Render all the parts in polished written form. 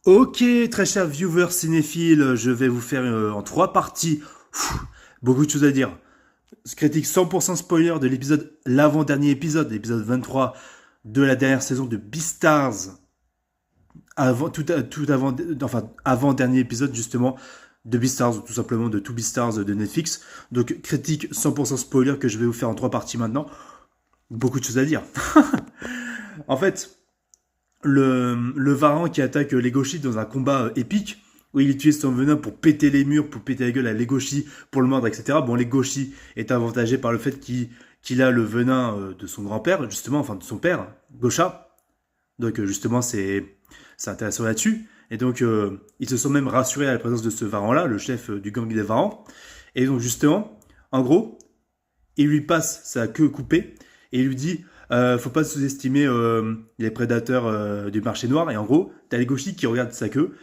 Ok, très chers viewers cinéphiles, je vais vous faire en 3 parties. Beaucoup de choses à dire. Critique 100% spoiler de l'épisode, l'avant-dernier épisode, l'épisode 23 de la dernière saison de Beastars. Tout avant, enfin, avant-dernier épisode justement de Beastars, ou tout simplement de Two Beastars de Netflix. Donc, critique 100% spoiler que je vais vous faire en 3 parties maintenant. Beaucoup de choses à dire. En fait, le Varan qui attaque Legoshi dans un combat épique, où il utilise son venin pour péter les murs, pour péter la gueule à Legoshi, pour le mordre, etc. Bon, Legoshi est avantagé par le fait qu'il a le venin de son grand-père, justement, enfin de son père, Gosha. Donc justement, c'est intéressant là-dessus. Et donc, ils se sont même rassurés à la présence de ce Varan-là, le chef du gang des Varans. Et donc justement, en gros, il lui passe sa queue coupée et il lui dit faut pas sous-estimer les prédateurs du marché noir. Et en gros, t'as Legoshi qui regarde sa queue,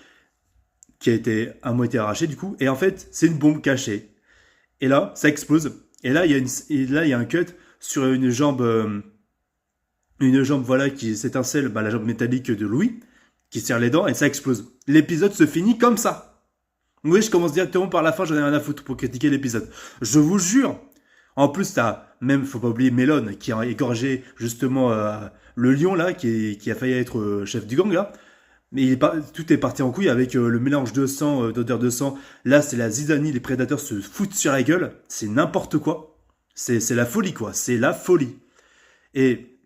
qui a été à moitié arrachée du coup, et en fait, c'est une bombe cachée. Et là, ça explose. Et là, il y a un cut sur une jambe voilà, qui s'étincelle, bah, la jambe métallique de Louis, qui serre les dents, et ça explose. L'épisode se finit comme ça. Oui, je commence directement par la fin, j'en ai rien à foutre pour critiquer l'épisode. Je vous jure. En plus, t'as même, faut pas oublier Melon, qui a égorgé justement le lion là, qui a failli être chef du gang là. Mais tout est parti en couille avec le mélange de sang, d'odeur de sang. Là, c'est la zizanie, les prédateurs se foutent sur la gueule. C'est n'importe quoi. C'est la folie quoi, c'est la folie. Et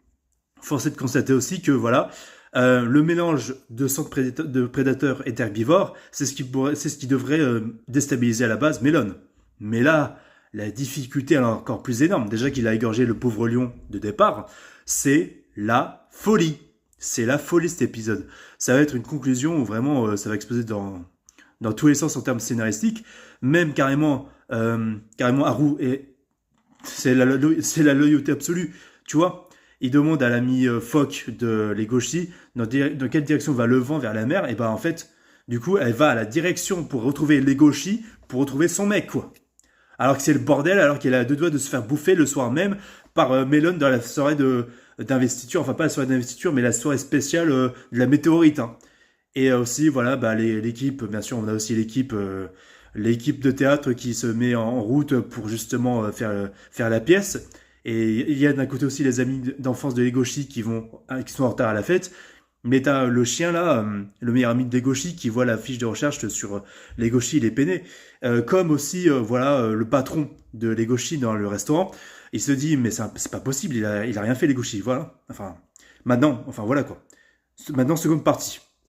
force est de constater aussi que voilà, le mélange de sang de prédateurs et d'herbivores, c'est ce qui devrait déstabiliser à la base Melon. Mais là, la difficulté est encore plus énorme. Déjà qu'il a égorgé le pauvre lion de départ, c'est la folie. C'est la folie cet épisode. Ça va être une conclusion où vraiment ça va exploser dans tous les sens en termes scénaristiques. Même carrément Haru, et c'est la loyauté absolue. Tu vois, il demande à l'ami Fock de Legoshi dans quelle direction va le vent vers la mer. Et ben en fait, du coup, elle va à la direction pour retrouver Legoshi, pour retrouver son mec, quoi. Alors que c'est le bordel, alors qu'elle a deux doigts de se faire bouffer le soir même par Melon dans la soirée d'investiture, enfin pas la soirée d'investiture, mais la soirée spéciale de la météorite. Hein. Et aussi, voilà, bah, l'équipe, bien sûr, on a aussi l'équipe de théâtre qui se met en route pour justement faire la pièce. Et il y a d'un côté aussi les amis d'enfance de Legoshi qui sont en retard à la fête. Mais t'as le chien là, le meilleur ami de Legoshi, qui voit la fiche de recherche sur Legoshi, il est peiné. Comme aussi, voilà, le patron de Legoshi dans le restaurant. Il se dit, mais c'est pas possible, il a rien fait Legoshi, voilà. Enfin, maintenant, enfin voilà quoi. Maintenant, seconde partie.